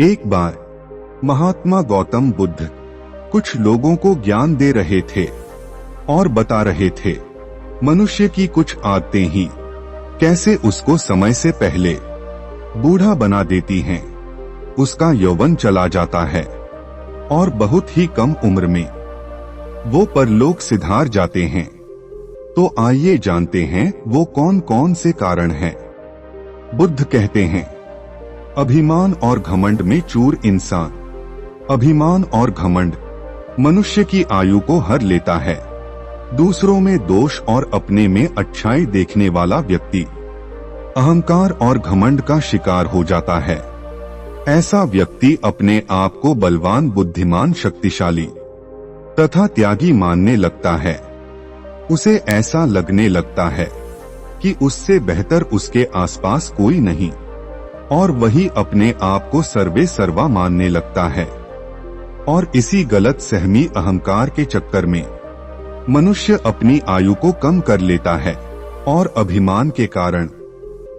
एक बार महात्मा गौतम बुद्ध कुछ लोगों को ज्ञान दे रहे थे और बता रहे थे मनुष्य की कुछ आदतें ही कैसे उसको समय से पहले बूढ़ा बना देती हैं। उसका यौवन चला जाता है और बहुत ही कम उम्र में वो परलोक सिधार जाते हैं। तो आइए जानते हैं वो कौन कौन से कारण हैं। बुद्ध कहते हैं, अभिमान और घमंड में चूर इंसान। अभिमान और घमंड मनुष्य की आयु को हर लेता है। दूसरों में दोष और अपने में अच्छाई देखने वाला व्यक्ति अहंकार और घमंड का शिकार हो जाता है। ऐसा व्यक्ति अपने आप को बलवान, बुद्धिमान, शक्तिशाली तथा त्यागी मानने लगता है। उसे ऐसा लगने लगता है कि उससे बेहतर उसके आसपास कोई नहीं और वही अपने आप को सर्वे सर्वा मानने लगता है। और इसी गलत सहमी अहंकार के चक्कर में मनुष्य अपनी आयु को कम कर लेता है और अभिमान के कारण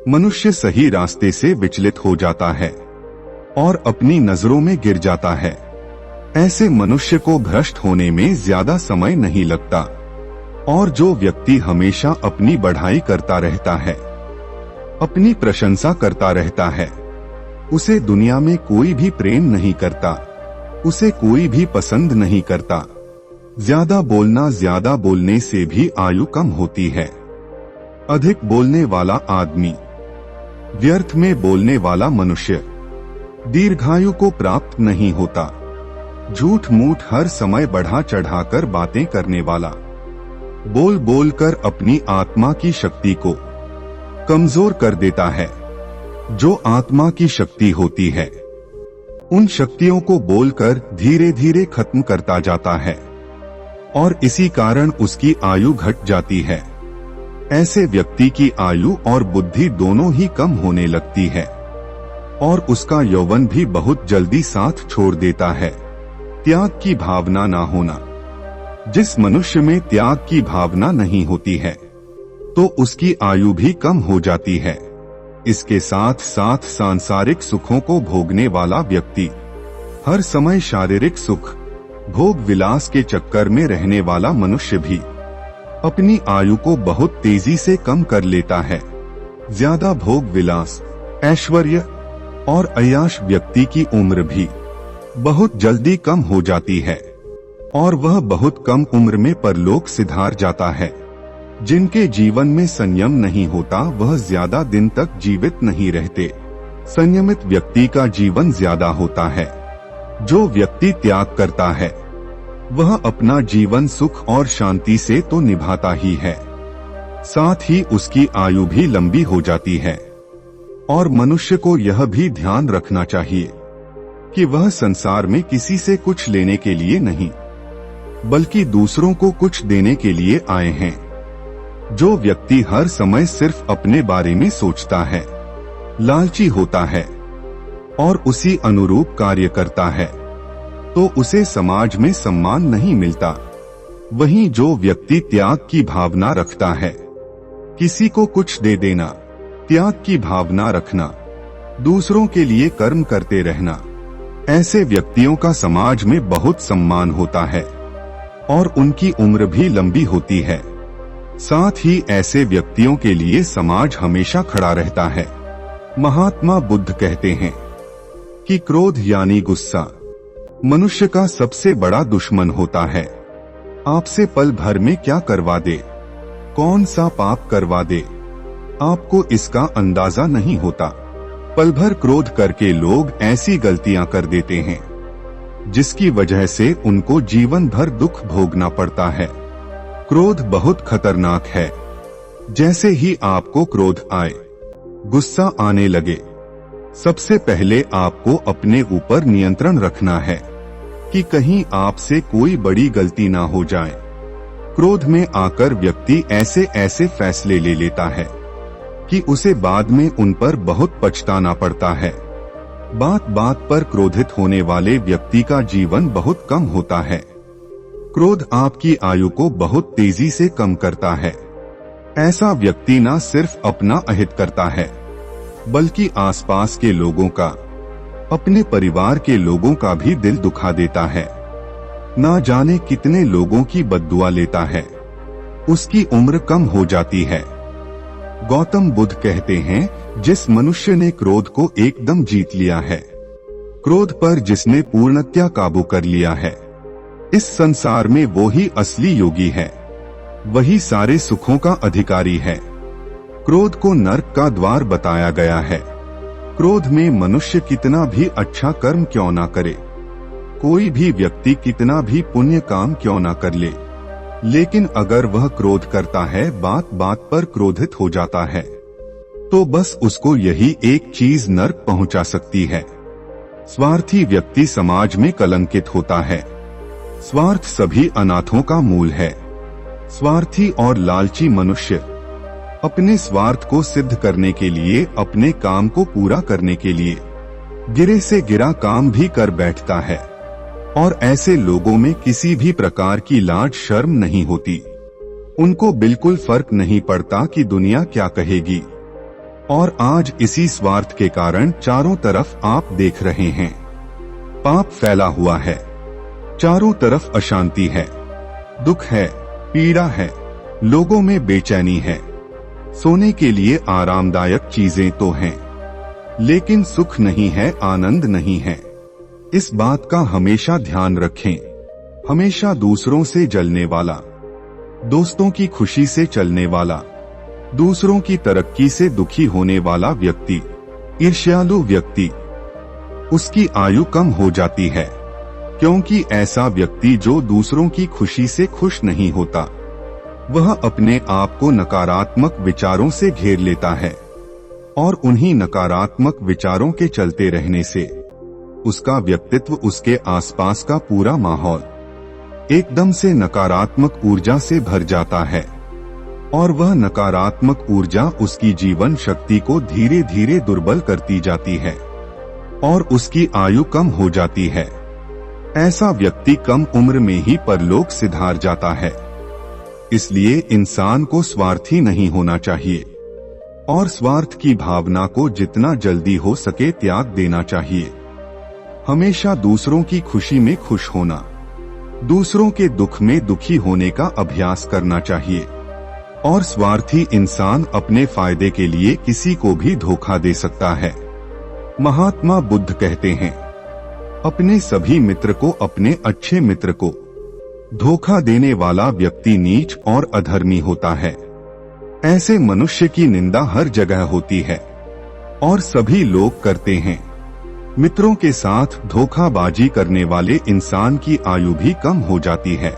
मनुष्य सही रास्ते से विचलित हो जाता है और अपनी नजरों में गिर जाता है। ऐसे मनुष्य को भ्रष्ट होने में ज्यादा समय नहीं लगता और जो व्यक्ति हमेशा अपनी बढ़ाई करता रहता है, अपनी प्रशंसा करता रहता है, उसे दुनिया में कोई भी प्रेम नहीं करता, उसे कोई भी पसंद नहीं करता। ज्यादा बोलने से भी आयु कम होती है। अधिक बोलने वाला आदमी, व्यर्थ में बोलने वाला मनुष्य दीर्घायु को प्राप्त नहीं होता। झूठ मूठ हर समय बढ़ा चढ़ाकर बातें करने वाला बोल बोल कर अपनी आत्मा की शक्ति को कमजोर कर देता है। जो आत्मा की शक्ति होती है उन शक्तियों को बोलकर धीरे धीरे खत्म करता जाता है और इसी कारण उसकी आयु घट जाती है। ऐसे व्यक्ति की आयु और बुद्धि दोनों ही कम होने लगती है और उसका यौवन भी बहुत जल्दी साथ छोड़ देता है। त्याग की भावना ना होना। जिस मनुष्य में त्याग की भावना नहीं होती है तो उसकी आयु भी कम हो जाती है। इसके साथ साथ सांसारिक सुखों को भोगने वाला व्यक्ति, हर समय शारीरिक सुख भोग विलास के चक्कर में रहने वाला मनुष्य भी अपनी आयु को बहुत तेजी से कम कर लेता है। ज्यादा भोग विलास, ऐश्वर्य और अय्याश व्यक्ति की उम्र भी बहुत जल्दी कम हो जाती है और वह बहुत कम उम्र में परलोक सिधार जाता है। जिनके जीवन में संयम नहीं होता वह ज्यादा दिन तक जीवित नहीं रहते। संयमित व्यक्ति का जीवन ज्यादा होता है। जो व्यक्ति त्याग करता है वह अपना जीवन सुख और शांति से तो निभाता ही है, साथ ही उसकी आयु भी लंबी हो जाती है। और मनुष्य को यह भी ध्यान रखना चाहिए कि वह संसार में किसी से कुछ लेने के लिए नहीं बल्कि दूसरों को कुछ देने के लिए आए हैं। जो व्यक्ति हर समय सिर्फ अपने बारे में सोचता है, लालची होता है और उसी अनुरूप कार्य करता है तो उसे समाज में सम्मान नहीं मिलता। वहीं जो व्यक्ति त्याग की भावना रखता है, किसी को कुछ दे देना, त्याग की भावना रखना, दूसरों के लिए कर्म करते रहना, ऐसे व्यक्तियों का समाज में बहुत सम्मान होता है और उनकी उम्र भी लंबी होती है। साथ ही ऐसे व्यक्तियों के लिए समाज हमेशा खड़ा रहता है। महात्मा बुद्ध कहते हैं कि क्रोध यानी गुस्सा मनुष्य का सबसे बड़ा दुश्मन होता है। आपसे पल भर में क्या करवा दे, कौन सा पाप करवा दे, आपको इसका अंदाजा नहीं होता। पल भर क्रोध करके लोग ऐसी गलतियां कर देते हैं जिसकी वजह से उनको जीवन भर दुख भोगना पड़ता है। क्रोध बहुत खतरनाक है। जैसे ही आपको क्रोध आए, गुस्सा आने लगे, सबसे पहले आपको अपने ऊपर नियंत्रण रखना है कि कहीं आपसे कोई बड़ी गलती ना हो जाए। क्रोध में आकर व्यक्ति ऐसे ऐसे फैसले ले लेता है कि उसे बाद में उन पर बहुत पछताना पड़ता है। बात बात पर क्रोधित होने वाले व्यक्ति का जीवन बहुत कम होता है। क्रोध आपकी आयु को बहुत तेजी से कम करता है। ऐसा व्यक्ति न सिर्फ अपना अहित करता है बल्कि आसपास के लोगों का अपने परिवार के लोगों का भी दिल दुखा देता है। ना जाने कितने लोगों की बद्दुआ लेता है। उसकी उम्र कम हो जाती है। गौतम बुद्ध कहते हैं, जिस मनुष्य ने क्रोध को एकदम जीत लिया है, क्रोध पर जिसने पूर्णतया काबू कर लिया है, इस संसार में वो ही असली योगी है, वही सारे सुखों का अधिकारी है। क्रोध को नर्क का द्वार बताया गया है। क्रोध में मनुष्य कितना भी अच्छा कर्म क्यों ना करे, कोई भी व्यक्ति कितना भी पुण्य काम क्यों ना कर ले, लेकिन अगर वह क्रोध करता है, बात बात पर क्रोधित हो जाता है, तो बस उसको यही एक चीज नर्क पहुंचा सकती है। स्वार्थी व्यक्ति समाज में कलंकित होता है। स्वार्थ सभी अनाथों का मूल है। स्वार्थी और लालची मनुष्य अपने स्वार्थ को सिद्ध करने के लिए, अपने काम को पूरा करने के लिए गिरे से गिरा काम भी कर बैठता है, और ऐसे लोगों में किसी भी प्रकार की लाज शर्म नहीं होती। उनको बिल्कुल फर्क नहीं पड़ता कि दुनिया क्या कहेगी। और आज इसी स्वार्थ के कारण चारों तरफ आप देख रहे हैं, पाप फैला हुआ है। चारों तरफ अशांति है, दुख है, पीड़ा है, लोगों में बेचैनी है। सोने के लिए आरामदायक चीजें तो हैं, लेकिन सुख नहीं है, आनंद नहीं है। इस बात का हमेशा ध्यान रखें। हमेशा दूसरों से जलने वाला, दोस्तों की खुशी से चलने वाला, दूसरों की तरक्की से दुखी होने वाला व्यक्ति, ईर्ष्यालु व्यक्ति, उसकी आयु कम हो जाती है, क्योंकि ऐसा व्यक्ति जो दूसरों की खुशी से खुश नहीं होता, वह अपने आप को नकारात्मक विचारों से घेर लेता है, और उन्हीं नकारात्मक विचारों के चलते रहने से उसका व्यक्तित्व, उसके आसपास का पूरा माहौल एकदम से नकारात्मक ऊर्जा से भर जाता है, और वह नकारात्मक ऊर्जा उसकी जीवन शक्ति को धीरे धीरे दुर्बल करती जाती है, और उसकी आयु कम हो जाती है। ऐसा व्यक्ति कम उम्र में ही परलोक सिधार जाता है। इसलिए इंसान को स्वार्थी नहीं होना चाहिए, और स्वार्थ की भावना को जितना जल्दी हो सके त्याग देना चाहिए। हमेशा दूसरों की खुशी में खुश होना, दूसरों के दुख में दुखी होने का अभ्यास करना चाहिए। और स्वार्थी इंसान अपने फायदे के लिए किसी को भी धोखा दे सकता है। महात्मा बुद्ध कहते हैं, अपने सभी मित्र को, अपने अच्छे मित्र को धोखा देने वाला व्यक्ति नीच और अधर्मी होता है। ऐसे मनुष्य की निंदा हर जगह होती है, और सभी लोग करते हैं। मित्रों के साथ धोखाबाजी करने वाले इंसान की आयु भी कम हो जाती है।